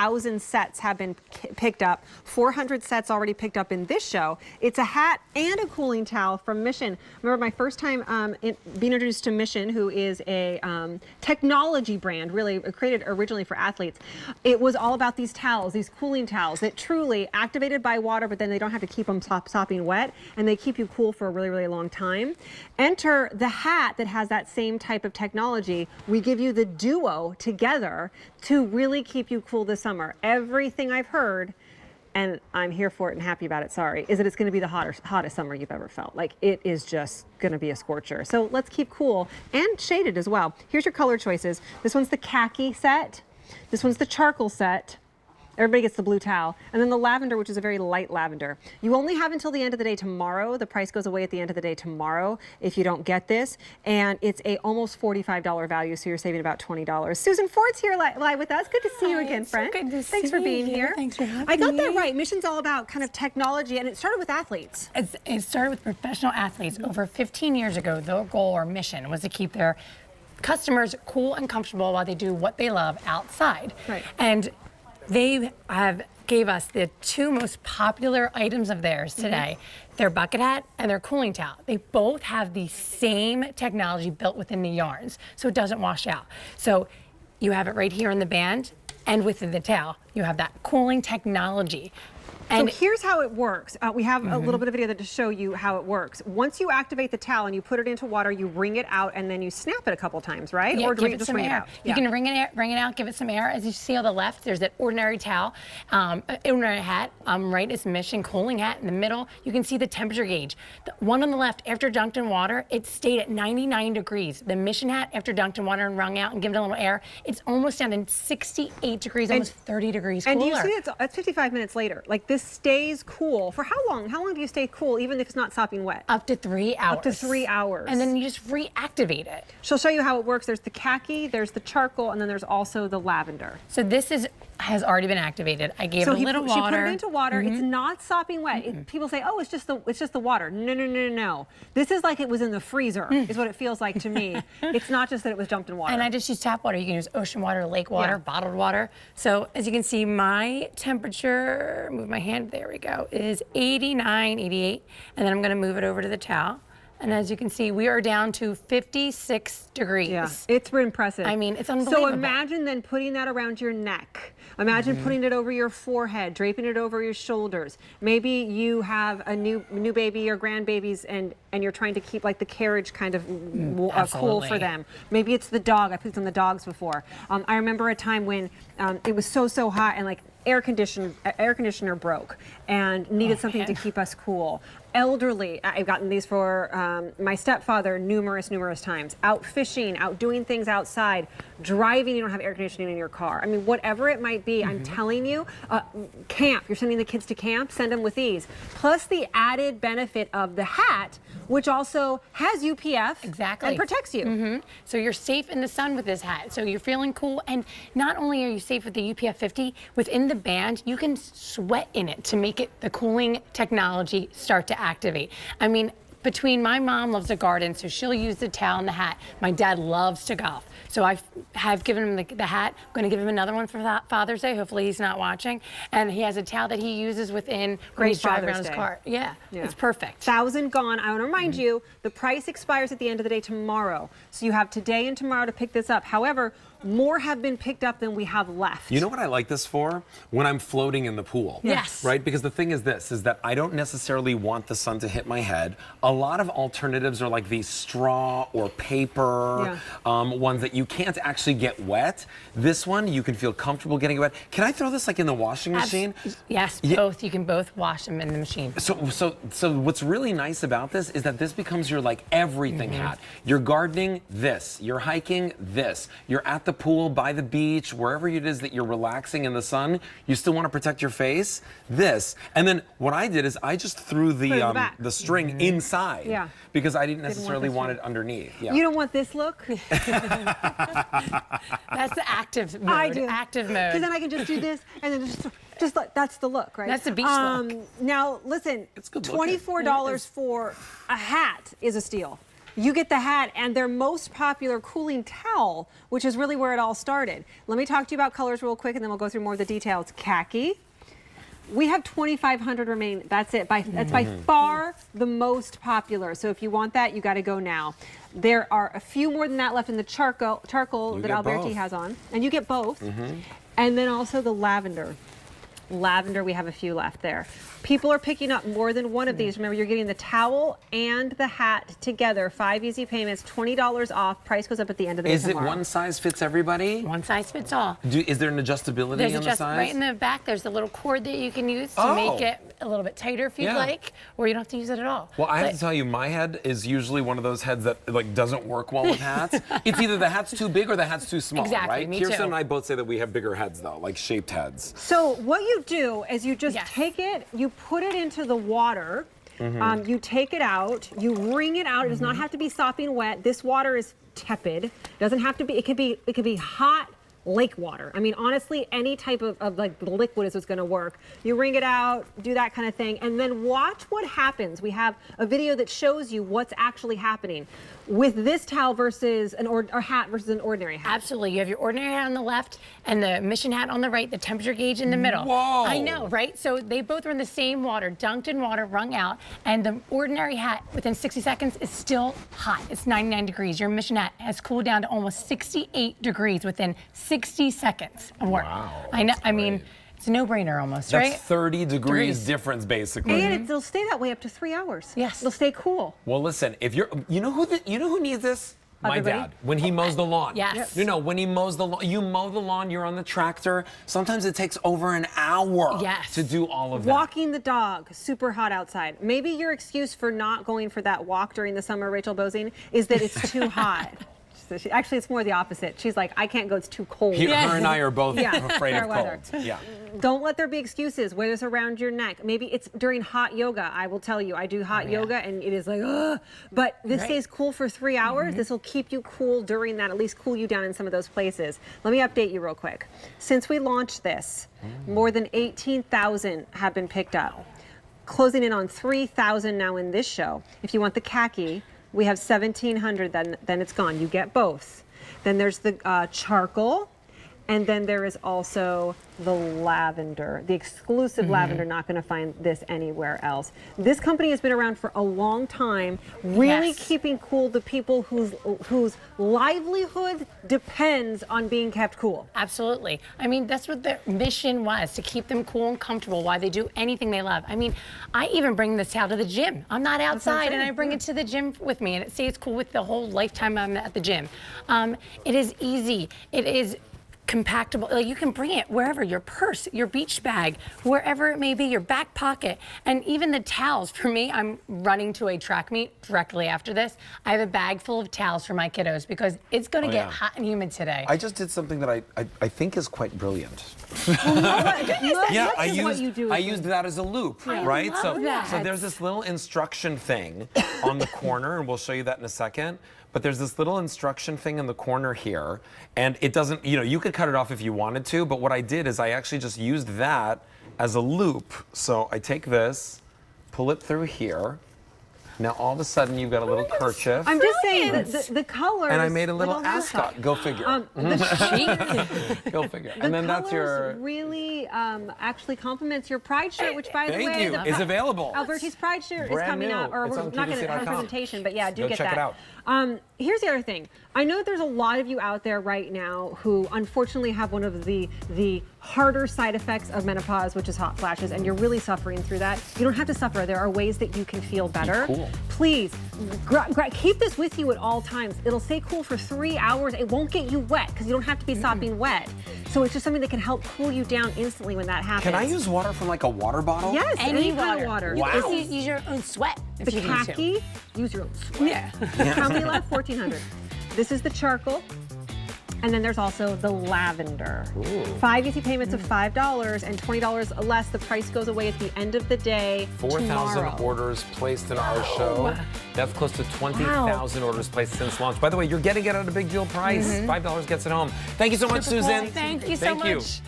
1,000 sets have been picked up. 400 sets already picked up in this show. It's a hat and a cooling towel from Mission. Remember my first time being introduced to Mission, who is a technology brand, really created originally for athletes. It was all about these towels, these cooling towels that truly activated by water, but then they don't have to keep them sopping wet, and they keep you cool for a really, really long time. Enter the hat that has that same type of technology. We give you the duo together to really keep you cool this summer. Everything I've heard, and I'm here for it and happy about it, sorry, is that it's gonna be the hottest summer you've ever felt. Like, it is just gonna be a scorcher. So let's keep cool and shaded as well. Here's your color choices. This one's the khaki set. This one's the charcoal set. Everybody gets the blue towel. And then the lavender, which is a very light lavender. You only have until the end of the day tomorrow. The price goes away at the end of the day tomorrow if you don't get this. And it's a almost $45 value, so you're saving about $20. Susan Ford's here live with us. Good to see you again, friend. So good to Thanks for being here. Thanks for having me. I got that right. Mission's all about kind of technology, and it started with athletes. It started with professional athletes. Over 15 years ago, their goal or mission was to keep their customers cool and comfortable while they do what they love outside. Right. And they gave us the two most popular items of theirs today, their bucket hat and their cooling towel. They both have the same technology built within the yarns, so it doesn't wash out. So you have it right here in the band, and within the towel, you have that cooling technology. And so here's how it works. We have a little bit of video to show you how it works. Once you activate the towel and you put it into water, you wring it out and then you snap it a couple times, right? Yeah, or give you it just some wring air. it out? You can wring it out, give it some air. As you see on the left, there's that ordinary towel, ordinary hat. Right is Mission cooling hat. In the middle, you can see the temperature gauge. The one on the left, after dunked in water, it stayed at 99 degrees. The Mission hat, after dunked in water and wrung out and given it a little air, it's almost down to 68 degrees, almost 30 degrees cooler. And you see it's 55 minutes later. Like, this stays cool. For how long? How long do you stay cool, even if it's not sopping wet? Up to 3 hours. Up to 3 hours. And then you just reactivate it. She'll show you how it works. There's the khaki, there's the charcoal, and then there's also the lavender. So this has already been activated. I gave it a little water. She put it into water. It's not sopping wet. People say, oh, it's just the water. No, no, no, no, no. This is like it was in the freezer, is what it feels like to me. It's not just that it was dumped in water. And I just use tap water. You can use ocean water, lake water, bottled water. So as you can see, my temperature, move my hand, there we go, is 89, 88. And then I'm gonna move it over to the towel. And as you can see, we are down to 56 degrees. Yeah, it's impressive. I mean, it's unbelievable. So imagine then putting that around your neck. Imagine putting it over your forehead, draping it over your shoulders. Maybe you have a new baby or grandbabies and you're trying to keep like the carriage kind of cool for them. Maybe it's the dog. I put this on the dogs before. I remember a time when it was so hot and like air conditioner broke and needed something to keep us cool. Elderly, I've gotten these for my stepfather numerous times. Out fishing, out doing things outside, driving, you don't have air conditioning in your car. I mean, whatever it might be, I'm telling you, camp, you're sending the kids to camp, send them with these. Plus the added benefit of the hat, which also has UPF and protects you. So you're safe in the sun with this hat. So you're feeling cool, and not only are you safe with the UPF50, within the band, you can sweat in it to make it the cooling technology start to activate. I mean, between my mom loves to garden, so she'll use the towel and the hat. My dad loves to golf. So I have given him the hat. I'm going to give him another one for Father's Day. Hopefully he's not watching. And he has a towel that he uses when he's driving around his car. Yeah, it's perfect. 1,000 gone. I want to remind you, the price expires at the end of the day tomorrow. So you have today and tomorrow to pick this up. However, more have been picked up than we have left. You know what I like this for? When I'm floating in the pool. Yes. Right? Because the thing is this, is that I don't necessarily want the sun to hit my head. A lot of alternatives are like these straw or paper ones that you can't actually get wet. This one, you can feel comfortable getting wet. Can I throw this like in the washing machine? Yes, both. You can both wash them in the machine. So what's really nice about this is that this becomes your like everything hat. You're gardening, this. You're hiking, this. You're at the pool, by the beach, wherever it is that you're relaxing in the sun, you still want to protect your face, this. And then what I did is I just threw the string inside because I didn't necessarily want it underneath. You don't want this look? That's the active mode. I do. Active mode. Because then I can just do this and then just like, that's the look, right? That's the beach look. Now listen, $24 for a hat is a steal. You get the hat and their most popular cooling towel, which is really where it all started. Let me talk to you about colors real quick and then we'll go through more of the details. Khaki. We have 2,500 remain. That's it. That's by far the most popular. So if you want that, you got to go now. There are a few more than that left in the charcoal that Alberti has on. And you get both. And then also the lavender. Lavender, we have a few left there. People are picking up more than one of these. Remember, you're getting the towel and the hat together. 5 easy payments, $20 off. Price goes up at the end of the day. Is it one size fits everybody? One size fits all. Is there an adjustability There's on the size? right in the back, there's a little cord that you can use to make it a little bit tighter if you'd like, or you don't have to use it at all. Well, I have to tell you, my head is usually one of those heads that like doesn't work well with hats. It's either the hat's too big or the hat's too small, Exactly, right? me Kirsten too. and I both say that we have bigger heads though, like shaped heads. So what you do is you just take it, you put it into the water, you take it out, you wring it out. It does not have to be sopping wet. This water is tepid. It doesn't have to be. It could be hot lake water. I mean, honestly, any type of like liquid is what's going to work. You wring it out, do that kind of thing, and then watch what happens. We have a video that shows you what's actually happening with this towel versus a hat versus an ordinary hat. Absolutely. You have your ordinary hat on the left and the mission hat on the right, the temperature gauge in the middle. Whoa. I know, right? So they both are in the same water, dunked in water, wrung out, and the ordinary hat within 60 seconds is still hot. It's 99 degrees. Your mission hat has cooled down to almost 68 degrees within 60 seconds of work. Wow. I know. I mean, it's a no-brainer almost, That's right? 30 degrees difference, basically. And it'll stay that way up to 3 hours. Yes. It'll stay cool. Well, listen, if you know who needs this? My Everybody? dad, when he mows the lawn. Yes. You know, when he mows the lawn, you mow the lawn, you're on the tractor. Sometimes it takes over an hour to do all of that. Walking the dog, super hot outside. Maybe your excuse for not going for that walk during the summer, Rachel Bosing, is that it's too hot. Actually, it's more the opposite. She's like, I can't go, it's too cold. Her and I are both afraid fair of weather. cold. Yeah. Don't let there be excuses. Wear this around your neck. Maybe it's during hot yoga. I will tell you, I do hot yoga and it is like, ugh. But this stays cool for 3 hours. This will keep you cool during that, at least cool you down in some of those places. Let me update you real quick. Since we launched this, more than 18,000 have been picked up. Closing in on 3,000 now in this show. If you want the khaki, we have 1,700, then it's gone. You get both. Then there's the charcoal, and then there is also the lavender, the exclusive lavender. Not going to find this anywhere else. This company has been around for a long time, really keeping cool the people whose livelihood depends on being kept cool. Absolutely. I mean, that's what their mission was, to keep them cool and comfortable while they do anything they love. I mean, I even bring this towel to the gym. I'm not outside and I bring it to the gym with me, and it stays cool with the whole lifetime I'm at the gym. It is easy. It is compactable. Like, you can bring it wherever, your purse, your beach bag, wherever it may be, your back pocket, and even the towels. For me, I'm running to a track meet directly after this. I have a bag full of towels for my kiddos because it's going to get hot and humid today. I just did something that I think is quite brilliant. Yeah, I used that as a loop, right? love that. So there's this little instruction thing on the corner, and we'll show you that in a second. But there's this little instruction thing in the corner here, and it doesn't, you could cut it off if you wanted to, but what I did is I actually just used that as a loop. So I take this, pull it through here. Now all of a sudden you've got a little kerchief. I'm just saying that the colors. And I made a little ascot. Go figure. Go figure. And then that's your. Really actually complements your Pride shirt, which by the way, Thank you. It's available. Alberti's Pride shirt is Brand coming new. out, or It's we're on not going to have a QVC.com. presentation, but yeah, do Go get check that. it out. Here's the other thing. I know that there's a lot of you out there right now who unfortunately have one of the harder side effects of menopause, which is hot flashes, and you're really suffering through that. You don't have to suffer. There are ways that you can feel better. Cool. Please, keep this with you at all times. It'll stay cool for 3 hours. It won't get you wet because you don't have to be sopping wet. So it's just something that can help cool you down instantly when that happens. Can I use water from like a water bottle? Yes, any kind water. of water. Wow. You can use your own sweat if The you need to. khaki, use your own sweat. How many left? 1,400. This is the charcoal. And then there's also the lavender. 5 easy payments of $5 and $20 less. The price goes away at the end of the day 4,000 tomorrow. orders placed in our show. That's close to 20,000 orders placed since launch. By the way, you're getting it at a big deal price. $5 gets it home. Thank you so much, Susan. Thank you so much.